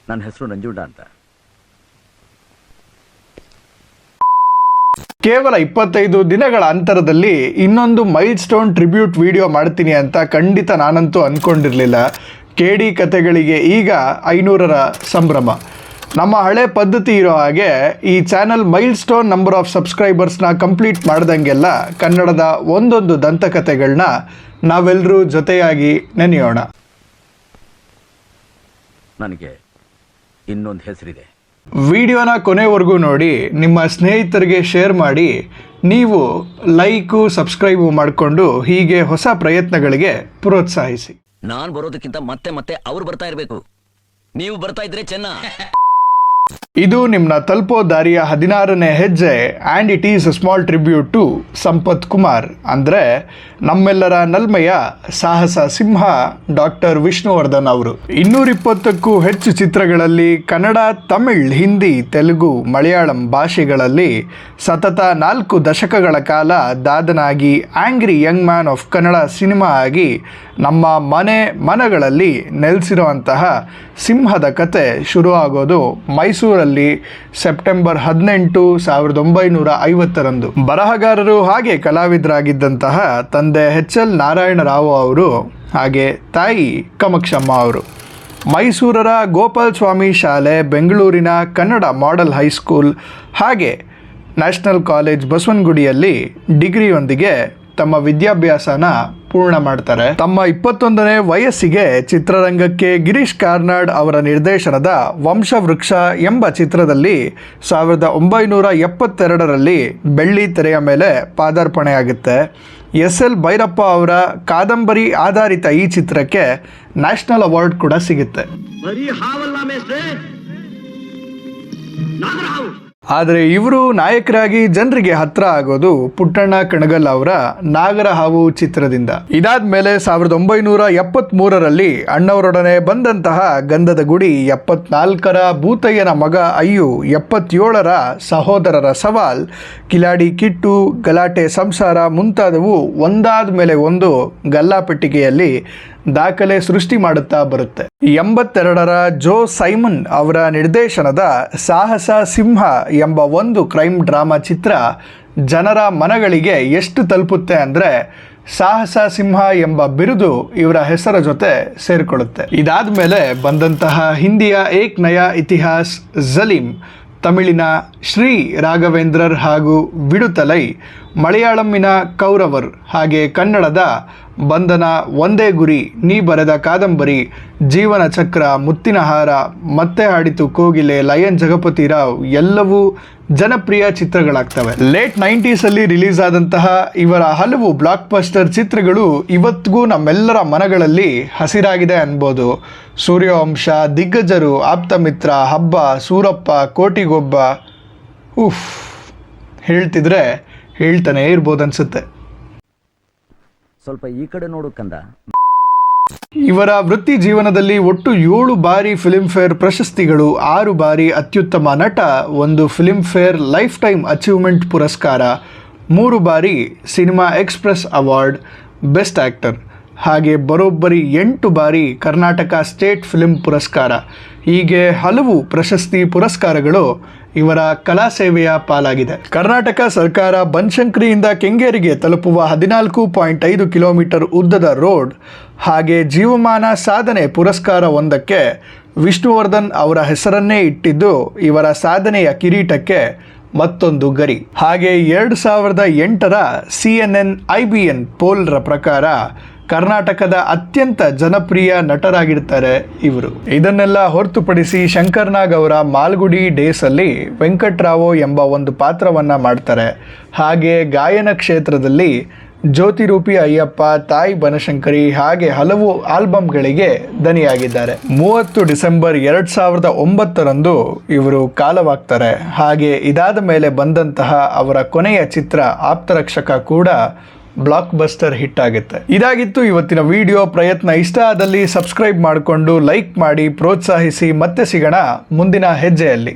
ನನ್ನ ಹೆಸರು ನಂಜುಂಡ ಅಂತ. ಕೇವಲ 25 ದಿನಗಳ ಅಂತರದಲ್ಲಿ ಇನ್ನೊಂದು ಮೈಲ್ ಸ್ಟೋನ್ ಟ್ರಿಬ್ಯೂಟ್ ವಿಡಿಯೋ ಮಾಡ್ತೀನಿ ಅಂತ ಖಂಡಿತ ನಾನಂತೂ ಅಂದ್ಕೊಂಡಿರಲಿಲ್ಲ. ಕೇಡಿ ಕತೆಗಳಿಗೆ ಈಗ 500ರ ಸಂಭ್ರಮ. ನಮ್ಮ ಹಳೆ ಪದ್ಧತಿ ಇರೋ ಹಾಗೆ ಈ channel milestone number of ಸಬ್ಸ್ಕ್ರೈಬರ್ಸ್ನ ಕಂಪ್ಲೀಟ್ ಮಾಡ್ದಂಗೆಲ್ಲ ಕನ್ನಡದ ಒಂದೊಂದು ದಂತಕಥೆಗಳನ್ನ ನಾವೆಲ್ಲರೂ ಜೊತೆಯಾಗಿ ನೆನೆಯೋಣ. ನನಗೆ ಇನ್ನೊಂದು ಹೆಸರಿದೆ. ವಿಡಿಯೋನ ಕೊನೆವರೆಗೂ ನೋಡಿ, ನಿಮ್ಮ ಸ್ನೇಹಿತರಿಗೆ ಶೇರ್ ಮಾಡಿ, ನೀವು ಲೈಕು ಸಬ್ಸ್ಕ್ರೈಬು ಮಾಡಿಕೊಂಡು ಹೀಗೆ ಹೊಸ ಪ್ರಯತ್ನಗಳಿಗೆ ಪ್ರೋತ್ಸಾಹಿಸಿ. ನಾನು ಬರೋದಕ್ಕಿಂತ ಮತ್ತೆ ಮತ್ತೆ ಅವ್ರು ಬರ್ತಾ ಇರಬೇಕು. ನೀವು ಬರ್ತಾ ಇದ್ರೆ ಚೆನ್ನ. ಇದು ನಿಮ್ಮನ್ನ ತಲುಪೋ ದಾರಿಯ 16ನೇ ಹೆಜ್ಜೆ. And it is a small tribute to Sampath Kumar, ಅಂದರೆ ನಮ್ಮೆಲ್ಲರ ನಲ್ಮೆಯ ಸಾಹಸ ಸಿಂಹ ಡಾಕ್ಟರ್ ವಿಷ್ಣುವರ್ಧನ್ ಅವರು. 220ಕ್ಕೂ ಹೆಚ್ಚು ಚಿತ್ರಗಳಲ್ಲಿ ಕನ್ನಡ, ತಮಿಳ್, ಹಿಂದಿ, ತೆಲುಗು, ಮಲಯಾಳಂ ಭಾಷೆಗಳಲ್ಲಿ ಸತತ 4 ದಶಕಗಳ ಕಾಲ ದಾದನಾಗಿ angry young man of Kannada cinema ಆಗಿ ನಮ್ಮ ಮನಗಳಲ್ಲಿ ನೆಲೆಸಿರುವಂತಹ ಸಿಂಹದ ಕತೆ ಶುರುವಾಗೋದು ಮೈಸೂರಲ್ಲಿ ಸೆಪ್ಟೆಂಬರ್ 18, 1950ರಂದು. ಬರಹಗಾರರು ಹಾಗೆ ಕಲಾವಿದರಾಗಿದ್ದಂತಹ ತಂದೆ ಎಚ್.ಎಲ್. ನಾರಾಯಣರಾವ್ ಅವರು ಹಾಗೆ ತಾಯಿ ಕಮಕ್ಷಮ್ಮ ಅವರು ಮೈಸೂರರ ಗೋಪಾಲ್ ಸ್ವಾಮಿ ಶಾಲೆ, ಬೆಂಗಳೂರಿನ ಕನ್ನಡ ಮಾಡೆಲ್ ಹೈಸ್ಕೂಲ್ ಹಾಗೆ ನ್ಯಾಷನಲ್ ಕಾಲೇಜ್ ಬಸವನಗುಡಿಯಲ್ಲಿ ಡಿಗ್ರಿಯೊಂದಿಗೆ ತಮ್ಮ ವಿದ್ಯಾಭ್ಯಾಸನ ಪೂರ್ಣ ಮಾಡ್ತಾರೆ. ತಮ್ಮ 21ನೇ ವಯಸ್ಸಿಗೆ ಚಿತ್ರರಂಗಕ್ಕೆ ಗಿರೀಶ್ ಕಾರ್ನಾಡ್ ಅವರ ನಿರ್ದೇಶನದ ವಂಶವೃಕ್ಷ ಎಂಬ ಚಿತ್ರದಲ್ಲಿ 1972ರಲ್ಲಿ ಬೆಳ್ಳಿ ತೆರೆಯ ಮೇಲೆ ಪಾದಾರ್ಪಣೆಯಾಗುತ್ತೆ. ಎಸ್.ಎಲ್. ಭೈರಪ್ಪ ಅವರ ಕಾದಂಬರಿ ಆಧಾರಿತ ಈ ಚಿತ್ರಕ್ಕೆ ನ್ಯಾಷನಲ್ ಅವಾರ್ಡ್ ಕೂಡ ಸಿಗುತ್ತೆ. ಆದರೆ ಇವರು ನಾಯಕರಾಗಿ ಜನರಿಗೆ ಹತ್ರ ಆಗೋದು ಪುಟ್ಟಣ್ಣ ಕಣಗಲ್ ಅವರ ನಾಗರಹಾವು ಚಿತ್ರದಿಂದ. ಇದಾದ್ಮೇಲೆ 1973ರಲ್ಲಿ ಅಣ್ಣವರೊಡನೆ ಬಂದಂತಹ ಗಂಧದ ಗುಡಿ, 74ರ ಭೂತಯ್ಯನ ಮಗ ಅಯ್ಯು, 77ರ ಸಹೋದರರ ಸವಾಲ್, ಕಿಲಾಡಿ ಕಿಟ್ಟು, ಗಲಾಟೆ ಸಂಸಾರ ಮುಂತಾದವು ಒಂದಾದ ಮೇಲೆ ಒಂದು ಗಲ್ಲಾಪೆಟ್ಟಿಗೆಯಲ್ಲಿ ದಾಖಲೆ ಸೃಷ್ಟಿ ಮಾಡುತ್ತಾ ಬರುತ್ತೆ. 82ರ ಜೋ ಸೈಮನ್ ಅವರ ನಿರ್ದೇಶನದ ಸಾಹಸ ಸಿಂಹ ಎಂಬ ಒಂದು ಕ್ರೈಮ್ ಡ್ರಾಮಾ ಚಿತ್ರ ಜನರ ಮನಗಳಿಗೆ ಎಷ್ಟು ತಲುಪುತ್ತೆ ಅಂದರೆ ಸಾಹಸ ಸಿಂಹ ಎಂಬ ಬಿರುದು ಇವರ ಹೆಸರ ಜೊತೆ ಸೇರಿಕೊಳ್ಳುತ್ತೆ. ಇದಾದ ಮೇಲೆ ಬಂದಂತಹ ಹಿಂದಿಯ ಏಕ್ ನಯಾ ಇತಿಹಾಸ್ ಜಲೀಂ, ತಮಿಳಿನ ಶ್ರೀ ರಾಘವೇಂದ್ರರ್ ಹಾಗೂ ವಿಡುತಲೈ, ಮಲಯಾಳಂನ ಕೌರವರ್ ಹಾಗೆ ಕನ್ನಡದ ಬಂಧನ, ಒಂದೇ ಗುರಿ, ನೀ ಬರೆದ ಕಾದಂಬರಿ, ಜೀವನ ಚಕ್ರ, ಮುತ್ತಿನ ಹಾರ, ಮತ್ತೆ ಹಾಡಿತು ಕೋಗಿಲೆ, ಲಯನ್ ಜಗಪತಿ ರಾವ್ ಎಲ್ಲವೂ ಜನಪ್ರಿಯ ಚಿತ್ರಗಳಾಗ್ತವೆ. ಲೇಟ್ 90sಲ್ಲಿ ರಿಲೀಸ್ ಆದಂತಹ ಇವರ ಹಲವು ಬ್ಲಾಕ್ ಬಸ್ಟರ್ ಚಿತ್ರಗಳು ಇವತ್ತಿಗೂ ನಮ್ಮೆಲ್ಲರ ಮನಗಳಲ್ಲಿ ಹಸಿರಾಗಿದೆ ಅನ್ಬೋದು. ಸೂರ್ಯವಂಶ, ದಿಗ್ಗಜರು, ಆಪ್ತಮಿತ್ರ, ಹಬ್ಬ, ಸೂರಪ್ಪ, ಕೋಟಿಗೊಬ್ಬ, ಹೇಳ್ತಿದ್ರೆ ಹೇಳ್ತಾನೆ ಇರ್ಬೋದನ್ಸುತ್ತೆ. ಸ್ವಲ್ಪ ಈ ಕಡೆ ನೋಡು ಕಂದ. ಇವರ ವೃತ್ತಿ ಜೀವನದಲ್ಲಿ ಒಟ್ಟು 7 ಬಾರಿ ಫಿಲ್ಮ್ಫೇರ್ ಪ್ರಶಸ್ತಿಗಳು, 6 ಬಾರಿ ಅತ್ಯುತ್ತಮ ನಟ, 1 ಫಿಲ್ಮ್ಫೇರ್ ಲೈಫ್ ಟೈಮ್ ಅಚೀವ್ಮೆಂಟ್ ಪುರಸ್ಕಾರ, 3 ಬಾರಿ cinema express award best actor, ಹಾಗೆ ಬರೋಬ್ಬರಿ 8 ಬಾರಿ ಕರ್ನಾಟಕ ಸ್ಟೇಟ್ ಫಿಲ್ಮ್ ಪುರಸ್ಕಾರ. ಹೀಗೆ ಹಲವು ಪ್ರಶಸ್ತಿ ಪುರಸ್ಕಾರಗಳು ಇವರ ಕಲಾ ಸೇವೆಯ ಪಾಲಾಗಿದೆ. ಕರ್ನಾಟಕ ಸರ್ಕಾರ ಬನಶಂಕರಿಯಿಂದ ಕೆಂಗೇರಿಗೆ ತಲುಪುವ 14.5 ಕಿಲೋಮೀಟರ್ ಉದ್ದದ ರೋಡ್ ಹಾಗೆ ಜೀವಮಾನ ಸಾಧನೆ ಪುರಸ್ಕಾರ ಒಂದಕ್ಕೆ ವಿಷ್ಣುವರ್ಧನ್ ಅವರ ಹೆಸರನ್ನೇ ಇಟ್ಟಿದ್ದು ಇವರ ಸಾಧನೆಯ ಕಿರೀಟಕ್ಕೆ ಮತ್ತೊಂದು ಗರಿ. ಹಾಗೆ 2008ರ CNN IBN ಪೋಲ್ರ ಪ್ರಕಾರ ಕರ್ನಾಟಕದ ಅತ್ಯಂತ ಜನಪ್ರಿಯ ನಟರಾಗಿರ್ತಾರೆ ಇವರು. ಇದನ್ನೆಲ್ಲ ಹೊರತುಪಡಿಸಿ ಶಂಕರ್ನಾಗ್ ಅವರ ಮಾಲ್ಗುಡಿ ಡೇಸಲ್ಲಿ ವೆಂಕಟ್ರಾವೋ ಎಂಬ ಒಂದು ಪಾತ್ರವನ್ನು ಮಾಡ್ತಾರೆ. ಹಾಗೆ ಗಾಯನ ಕ್ಷೇತ್ರದಲ್ಲಿ ಜ್ಯೋತಿರೂಪಿ ಅಯ್ಯಪ್ಪ, ತಾಯಿ ಬನಶಂಕರಿ ಹಾಗೆ ಹಲವು ಆಲ್ಬಮ್ಗಳಿಗೆ ದನಿಯಾಗಿದ್ದಾರೆ. 30 ಡಿಸೆಂಬರ್ 2009ರಂದು ಇವರು ಕಾಲವಾಗ್ತಾರೆ. ಹಾಗೆ ಇದಾದ ಮೇಲೆ ಬಂದಂತಹ ಅವರ ಕೊನೆಯ ಚಿತ್ರ ಆಪ್ತರಕ್ಷಕ ಕೂಡ ಬ್ಲಾಕ್ ಬಸ್ಟರ್ ಹಿಟ್ ಆಗುತ್ತೆ. ಇದಾಗಿತ್ತು ಇವತ್ತಿನ ವಿಡಿಯೋ. ಪ್ರಯತ್ನ ಇಷ್ಟ ಆದಲ್ಲಿ ಸಬ್ಸ್ಕ್ರೈಬ್ ಮಾಡಿಕೊಂಡು ಲೈಕ್ ಮಾಡಿ ಪ್ರೋತ್ಸಾಹಿಸಿ. ಮತ್ತೆ ಸಿಗೋಣ ಮುಂದಿನ ಹೆಜ್ಜೆಯಲ್ಲಿ.